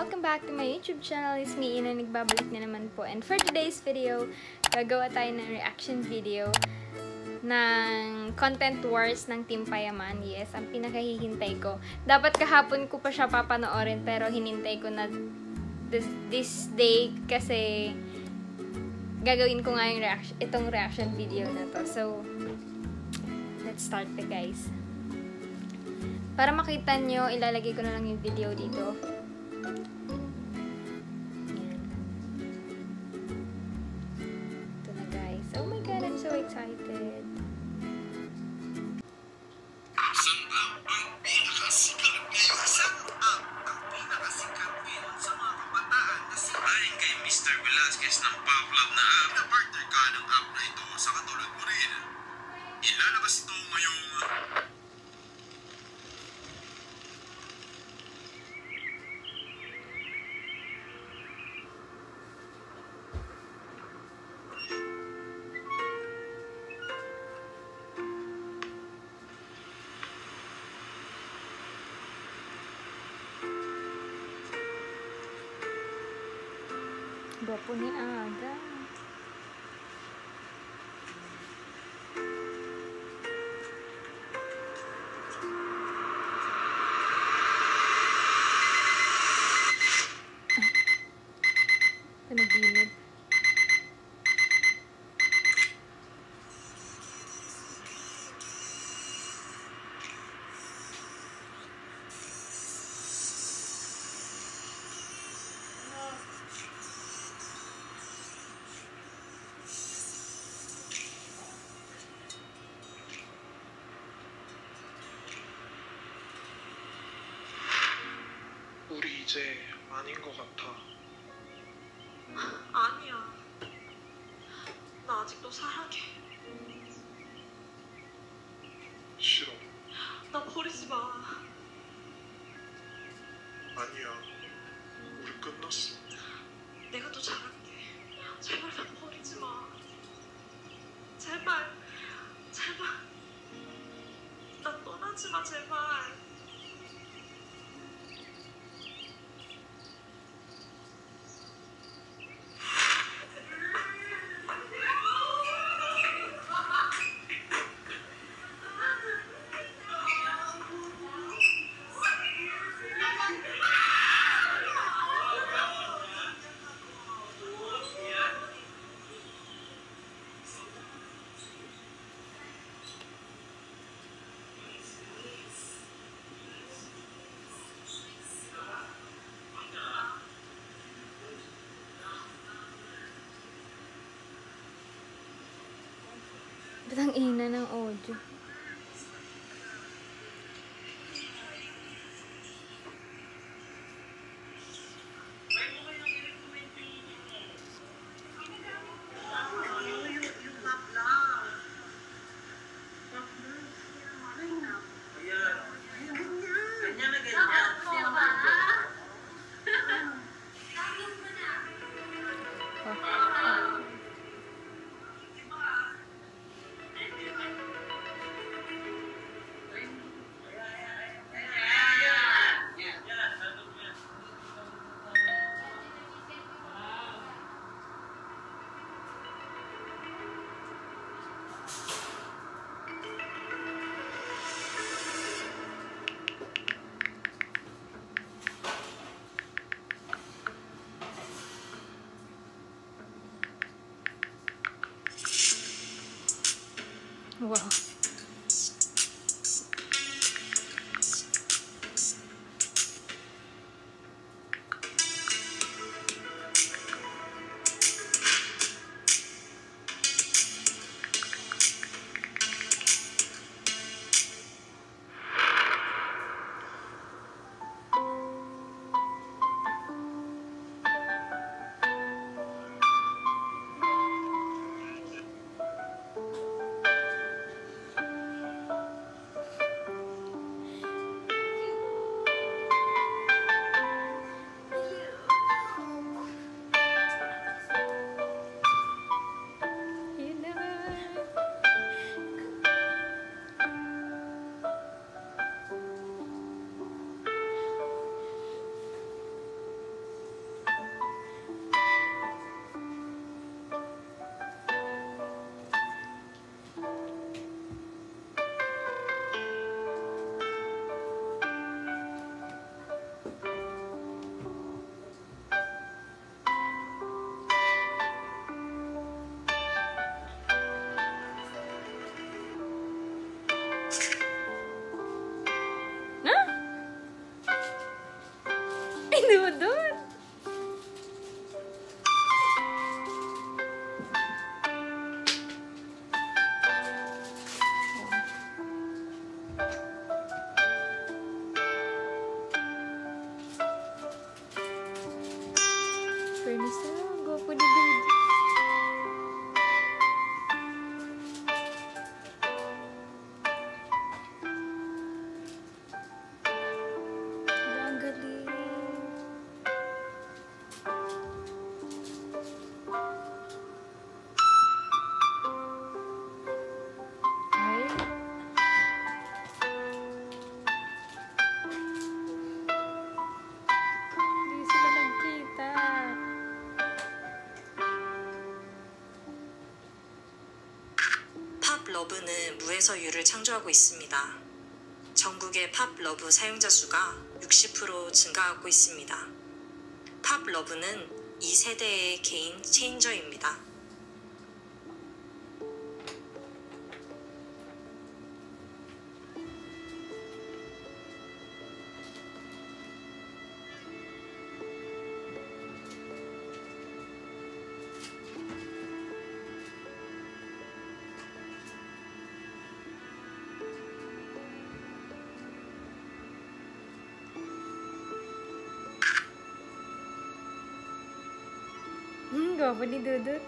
Welcome back to my YouTube channel. It's me, Ina, nagbabalik na naman po. And for today's video, gagawa tayo ng reaction video ng Content Wars ng Team Payaman. Yes, ang pinakahihintay ko. Dapat kahapon ko pa siya papanoorin, pero hinintay ko na this day kasi gagawin ko nga yung itong reaction video na to. So, let's start the guys. Para makita nyo, ilalagay ko na lang yung video dito. Ayan. Ito na guys. Oh my god, I'm so excited. Isang ang pinakasikat ngayon. Isang ang pinakasikat ngayon sa mga kabataan na ayon kay Mr. Velasquez ng Pop Love na app na partner ka ng app na ito sa katulad mo rin. Ilalabas ito ngayong Gwapo ni Aga. Panaginip. 우리 이제 아닌 것 같아. 아니야. 나 아직도 사랑해. 싫어. 나 버리지 마. 아니야. 우리 끝났어. 내가 더 잘할게. 제발 나 버리지 마. 제발. 제발. 나 떠나지 마, 제발. Ba't ang ina ng audio? Wow. 팝러브는 무에서 유를 창조하고 있습니다. 전국의 팝러브 사용자 수가 60% 증가하고 있습니다. 팝러브는 이 세대의 개인 체인저입니다. Gwapo ni Dudut.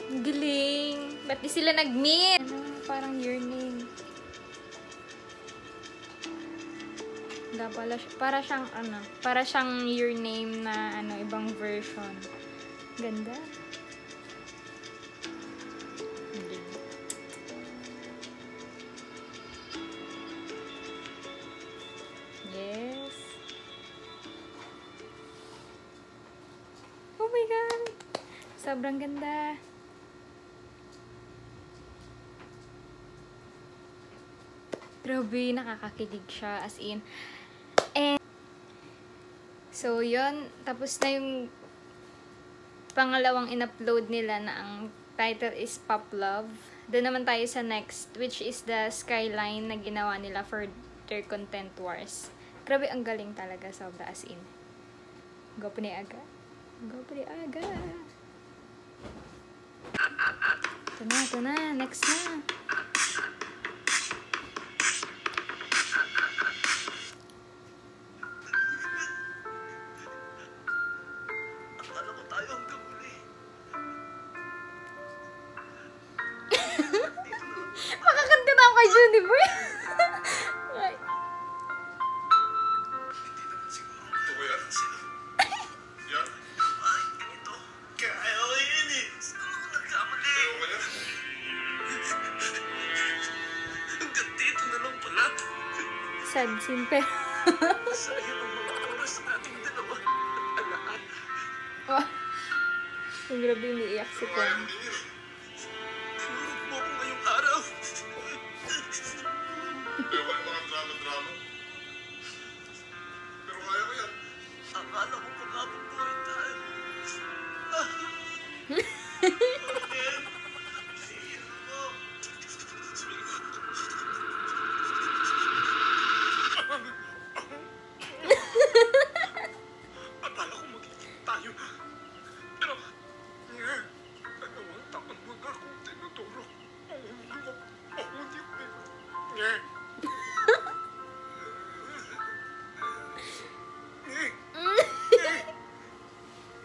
Ang galing. Ba't di sila nag-meet? Ano, parang your name. Para siyang your name na ibang version. Ganda. Yes. Oh my God. Sobrang ganda. Grabe, nakakakilig siya. As in. And, so, yun. Tapos na yung pangalawang in-upload nila na ang title is Pop Love. Doon naman tayo sa next, which is the Skyline na ginawa nila for their Content Wars. Grabe, ang galing talaga. Sobra, as in. Gwapo ni Aga. Gwapo ni Aga. Ito na. Next na. Akala ko tayo hanggang huli. Makakanta na ako kay Juniper. Ay. Hindi naman siguro. Ito ba yan? Yan? Ay, ganito. Kaya ko yun eh. Saan ako nagkamali? Ayaw ka yan? Hanggang dito na lang pala. Sad scene, pero Sayang ang mga oras ng ating dalawa. Alaan. wow. Ang grabe umiiyak si Ayaw Kwan. mo din yun. Tinurog mo ako ngayong araw. Ayaw ka yung mga drama-drama. Pero kaya ko yan. Akala ko pagkapupuhin tayo. Again. Sino mo? Akala ko magiging tayo. Pero, dalawang taon mo na akong tinuturo. Hindi ko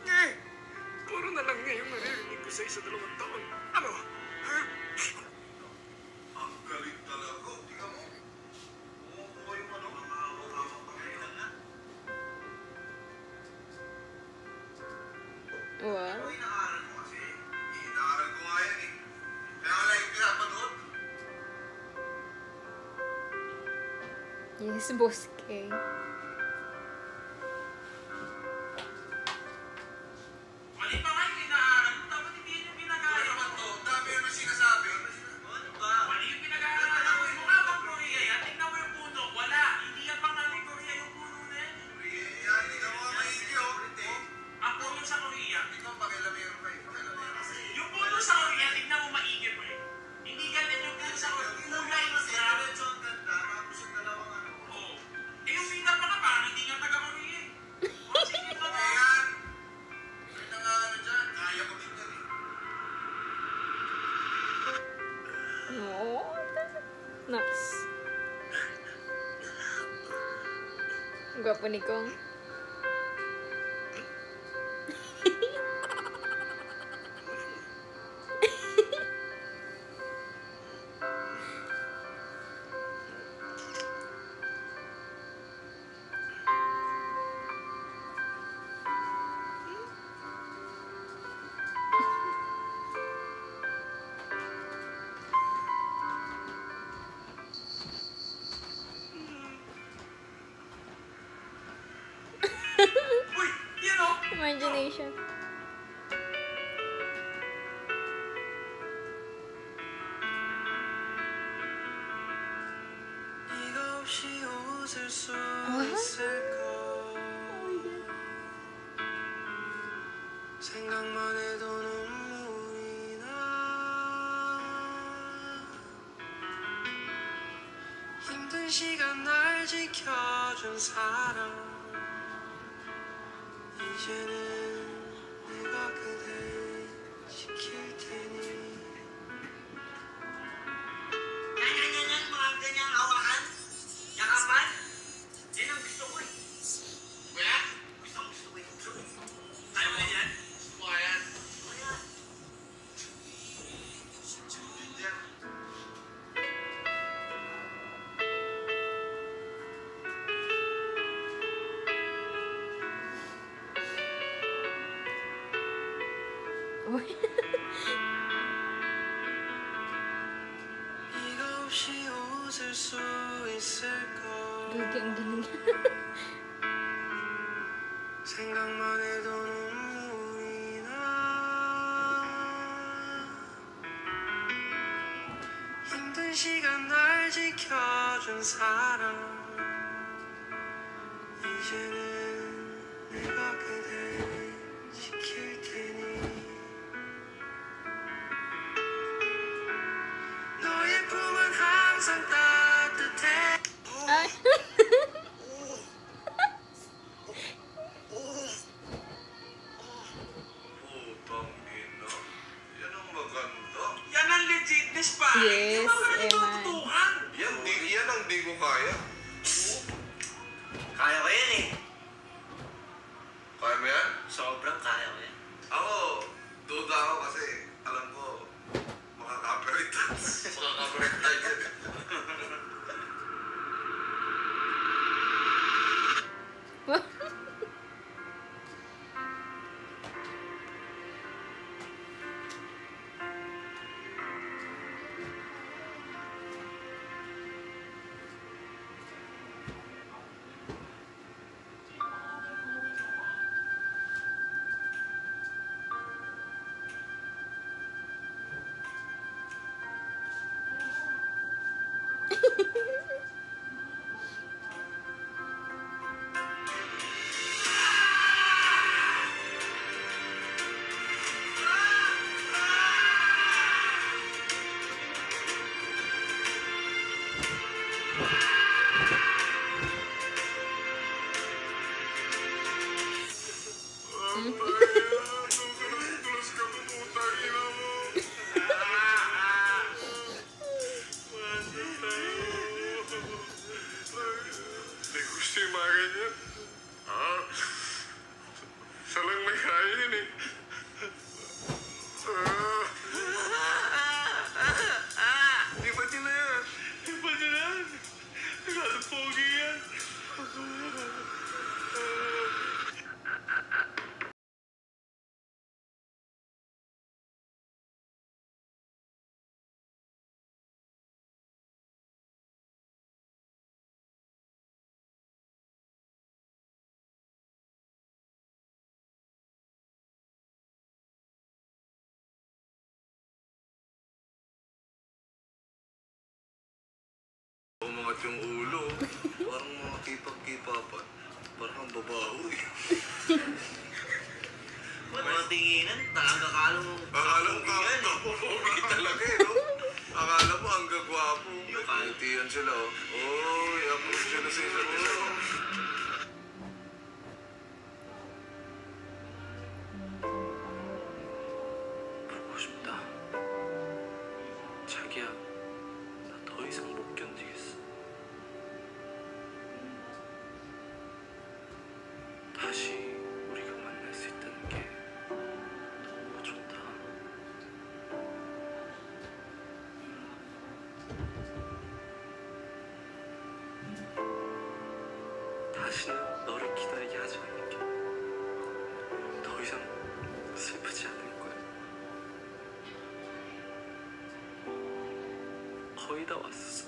eh. Puro na lang ngayong naririnig ko sa isa dalawang taon. Ano? Ha? Ang galing talaga. Tingnan mo. Kumukuha yung ano. Hawak pa kayo na. Wow. Inaaral mo kasi. Inaaral ko nga yan eh. Kaya wala yung pinapanood. Yes, Boss K. Mali pa nga yung inaaral mo. Dapat hindi yun yung pinag-aaral. Ano naman to? Dami yun ang sinasabi. Ano ba? Mali yung pinag-aaral. Tanawin mo nga bang Korea yan? Tingnan mo yung puno. Wala. Hindi yan pangaling Korea yung puno na yan. Korea? Tingnan mo nga maigi oh. Ang puno sa Korea. Ikaw pakilamero kayo. Yung puno sa Korea, tingnan mo maigi mo eh. Hindi ganyan yung puno sa Korea. Kulay siya. Oo. Eh yung pinag pa ka parang hindi nga taga-Korea eh. O sige pa ba? Ayan. May nga ano dyan. Kaya ko din yan eh. No. Nox. Gwapo ni Kong. Uy! Yan o. Imagination. 네가 없이 웃을 수 어? 있을까? 생각만 해도 눈물이 나. 힘든 시간 날 지켜준 사람. 이제는 내가 그댈 지킬 테니. Yan, mga ganyang hawakan. Yakapan. Yan ang gusto ko eh. Kuya? Gusto ko eh. Ayaw na yan? Gusto mo kaya yan? Kaya, Yan. Uy. 네가 없이 웃을 수 있을까? Gagi, ang galing. 생각만 해도 눈물이 나. 힘든 시간 날 지켜준 사람. 이제는 내가 그댈 지킬 테니. 너의 품은 항상 따뜻해. Ay. Putang ina. Yan ang maganda. Yan ang legitness pa. Yes, Eman. Yan ang di ko kaya. kaya ko yan eh. Kaya mo yan? Sobrang kaya ko yan. Ako, duda ako kasi alam ko makaka-operate tayo. Makaka-operate tayo. Tulos ka mo, putang ina mo. Hindi gusto yung mga ganyan. Ah, siya lang may kaya yun eh. Di ba nila yan? Di ba nila yan? Nagano pogi yan? Umangat yung ulo. Parang mga kipag-kipapan. Parang ang babaho eh. Mga tinginan, talaga akala mo. Akala mo yan eh. pogi talaga eh, no? Akala mo ang gagwapo. Nagkutihan sila, oh. Oy, approve sila sa isa't isa. 보고 싶다. 자기야, 나 더 이상 못 견디겠어. 다시 우리가 만날 수 있다는 게 너무 좋다. 다시는 너를 기다리게 하지 않을게. 더 이상 슬프지 않을 거야. 거의 다 왔어.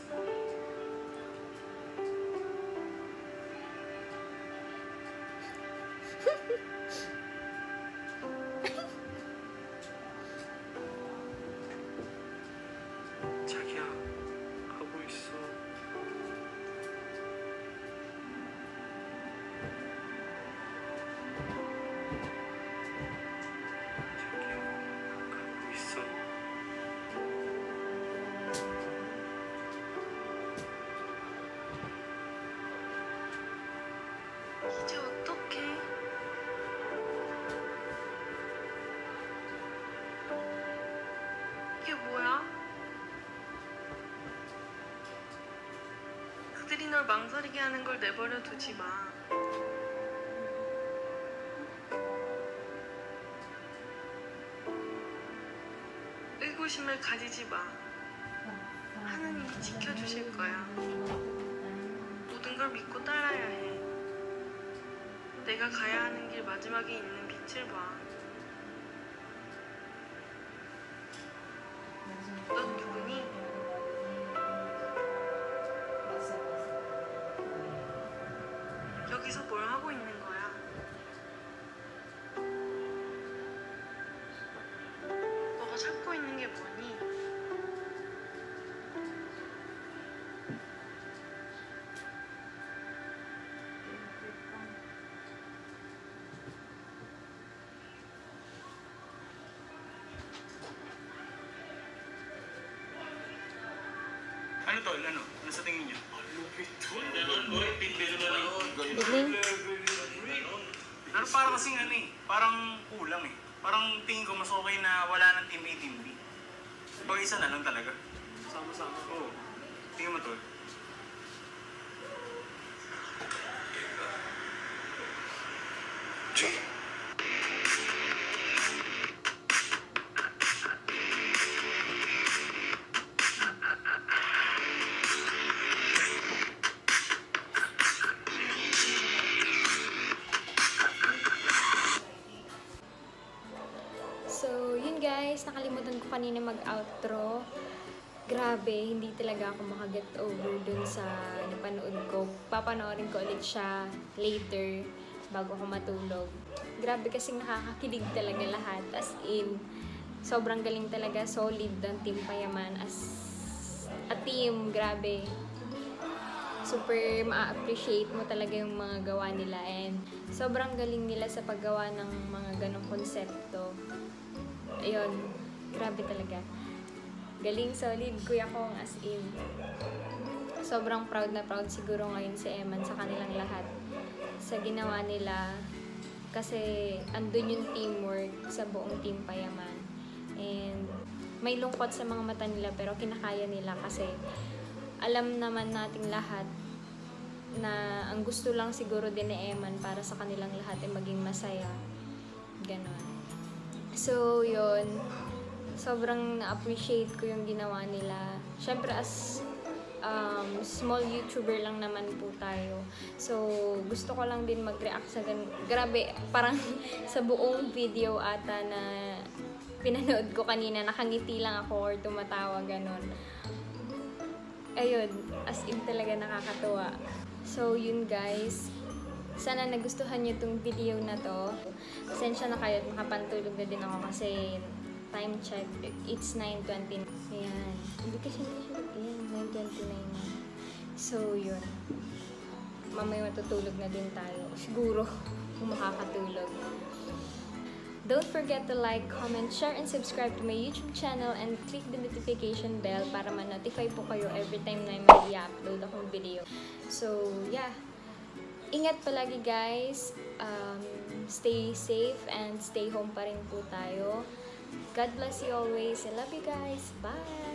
이제 어떡해? 이게 뭐야? 그들이 널 망설이게 하는 걸 내버려 두지 마. 의구심을 가지지 마. 하느님이 지켜주실 거야. 모든 걸 믿고 따라야 해. 내가 가야 하는 길 마지막에 있는 빛을 봐. 넌 누구니? 여기서 뭘 하고 있는 거야? 너가 찾고 있는 게 뭐니? Ano tol? Ano? Ano sa tingin niyo? Biling? Pero parang kasing ano eh, parang kulang eh. Parang tingin ko mas okay na wala ng team A, team B. Diba isa na lang talaga? Sama-sama. Oo. Tingin mo tol. G. So, yun guys, nakalimutan ko kanina mag-outro. Grabe, hindi talaga ako makaget over dun sa napanood ko. Papanoorin ko ulit siya later bago ako matulog. Grabe kasing nakakakilig talaga lahat. As in, sobrang galing talaga, solid ng Team Payaman as a team. Grabe. Super ma-appreciate mo talaga yung mga gawa nila and sobrang galing nila sa paggawa ng mga ganong konsepto. Ayun, grabe talaga. Galing, solid, kuya kong as in. Sobrang proud na proud siguro ngayon si Eman sa kanilang lahat. Sa ginawa nila, kasi andun yung teamwork sa buong Team Payaman. And may lungkot sa mga mata nila pero kinakaya nila kasi alam naman nating lahat na ang gusto lang siguro din ni Eman para sa kanilang lahat ay maging masaya. Ganon. So, yun. Sobrang na-appreciate ko yung ginawa nila. Siyempre, as small YouTuber lang naman po tayo. So, gusto ko lang din mag-react sa ganun. Grabe, parang sa buong video ata na pinanood ko kanina, nakangiti lang ako or tumatawa, ganon. Ayun, as in talaga nakakatuwa. So, yun guys. Sana nagustuhan nyo itong video na to. Pasensya na kayo at makapantulog na din ako kasi time check, it's 9:20. Ayan. Hindi kasi ayan, 9:29 na. So, yun. Mamaya matutulog na din tayo. Siguro, kung makakatulog. Don't forget to like, comment, share, and subscribe to my YouTube channel and click the notification bell para ma-notify po kayo every time na may i-upload akong video. So, yeah. Ingat palagi guys. Stay safe and stay home pa rin po tayo. God bless you always. I love you guys. Bye!